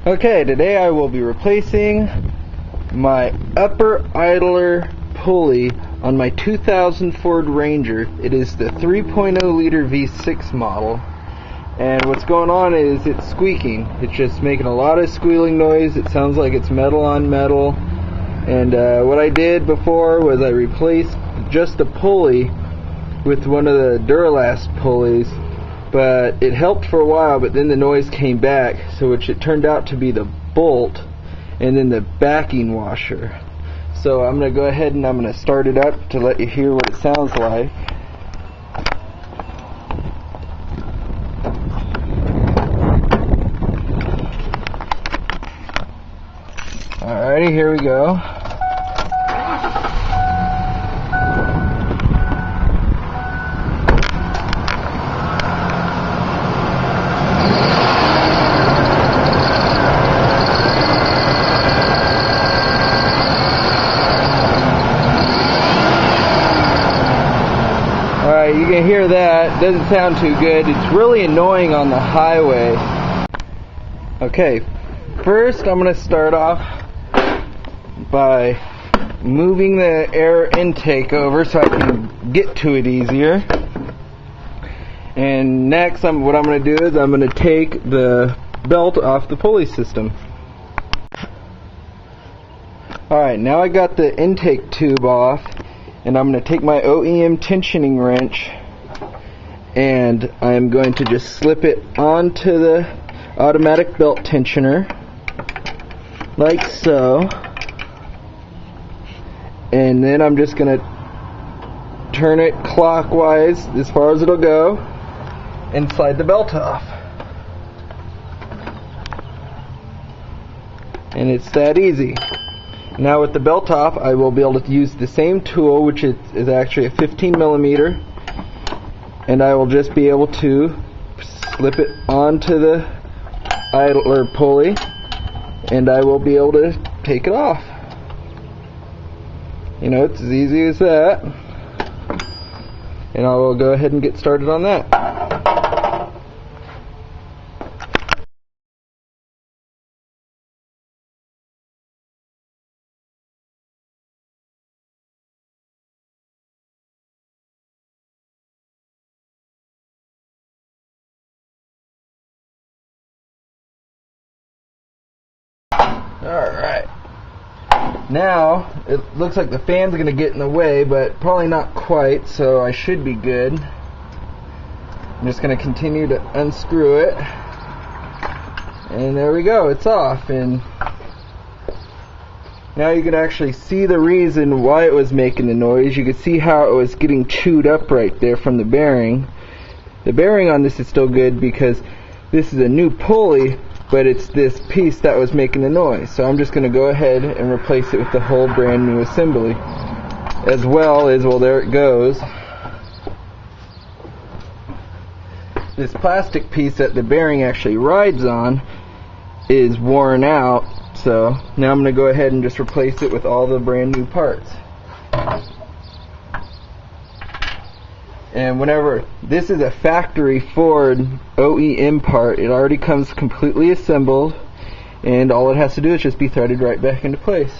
Okay, today I will be replacing my upper idler pulley on my 2000 Ford Ranger. It is the 3.0 liter V6 model, and what's going on is it's squeaking. It's just making a lot of squealing noise. It sounds like it's metal on metal. And what I did before was I replaced just the pulley with one of the Duralast pulleys, but it helped for a while, but then the noise came back, so which it turned out to be the bolt and then the backing washer. So I'm going to go ahead and I'm going to start it up to let you hear what it sounds like. Alrighty, here we go. Alright, you can hear that. Doesn't sound too good. It's really annoying on the highway. Okay, first I'm going to start off by moving the air intake over so I can get to it easier. And next, what I'm going to do is I'm going to take the belt off the pulley system. Alright, now I got the intake tube off, and I'm going to take my OEM tensioning wrench and I'm going to just slip it onto the automatic belt tensioner like so. And then I'm just going to turn it clockwise as far as it'll go and slide the belt off. And it's that easy. Now with the belt off, I will be able to use the same tool, which is actually a 15 millimeter, and I will just be able to slip it onto the idler pulley, and I will be able to take it off. You know, it's as easy as that. And I will go ahead and get started on that. Alright. Now, it looks like the fan's going to get in the way, but probably not quite, so I should be good. I'm just going to continue to unscrew it. And there we go, it's off. And now you can actually see the reason why it was making the noise. You can see how it was getting chewed up right there from the bearing. The bearing on this is still good because this is a new pulley, but it's this piece that was making the noise. So I'm just going to go ahead and replace it with the whole brand new assembly. As well as, well, there it goes. This plastic piece that the bearing actually rides on is worn out. So now I'm going to go ahead and just replace it with all the brand new parts. And whenever this is a factory Ford OEM part, it already comes completely assembled, and all it has to do is just be threaded right back into place.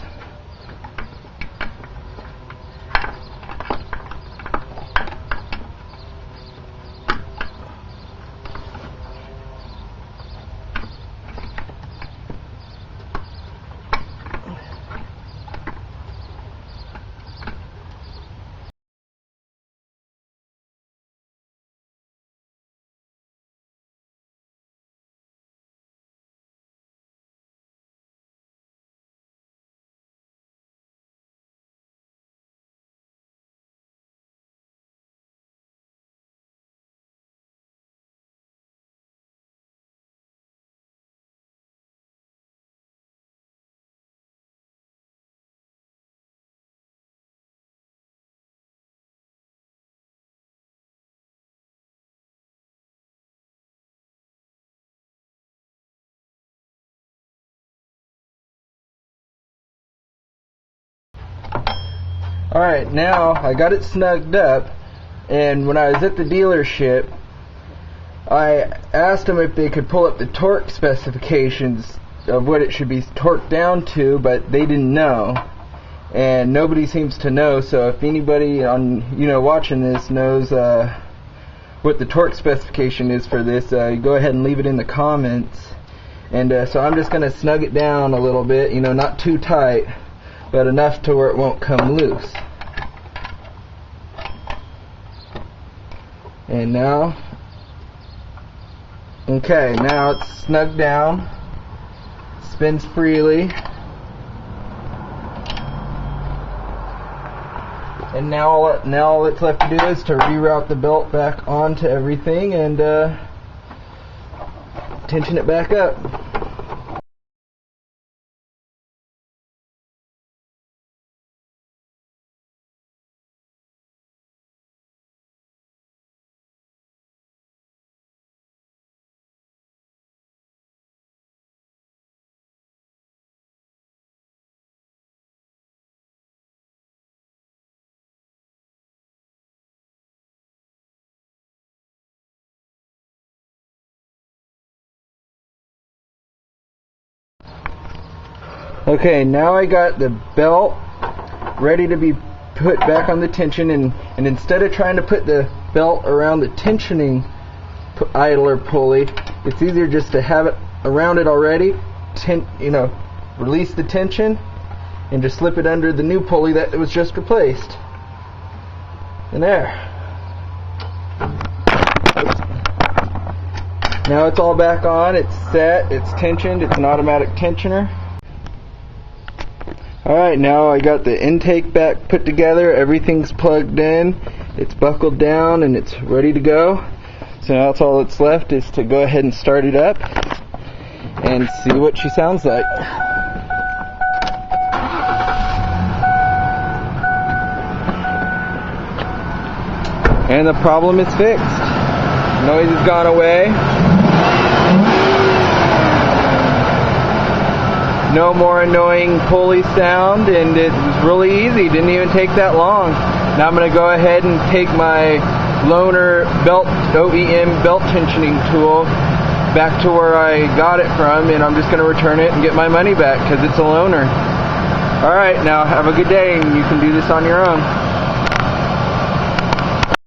Alright, now I got it snugged up, and when I was at the dealership, I asked them if they could pull up the torque specifications of what it should be torqued down to, but they didn't know, and nobody seems to know. So if anybody on watching this knows what the torque specification is for this, go ahead and leave it in the comments. And so I'm just going to snug it down a little bit, not too tight, but enough to where it won't come loose. And now, okay, now it's snugged down, spins freely, and now all it's left to do is to reroute the belt back onto everything and tension it back up. Okay, now I got the belt ready to be put back on the tension, and instead of trying to put the belt around the tensioning idler pulley, it's easier just to have it around it already, release the tension and just slip it under the new pulley that was just replaced. And there. Now it's all back on, it's set, it's tensioned, it's an automatic tensioner. Alright, now I got the intake back put together, everything's plugged in, it's buckled down, and it's ready to go. So now all that's left is to go ahead and start it up and see what she sounds like. And the problem is fixed. Noise has gone away. No more annoying pulley sound, and it was really easy. Didn't even take that long. Now I'm going to go ahead and take my loaner belt OEM belt tensioning tool back to where I got it from, and I'm just going to return it and get my money back because it's a loaner. Alright, now have a good day, and you can do this on your own.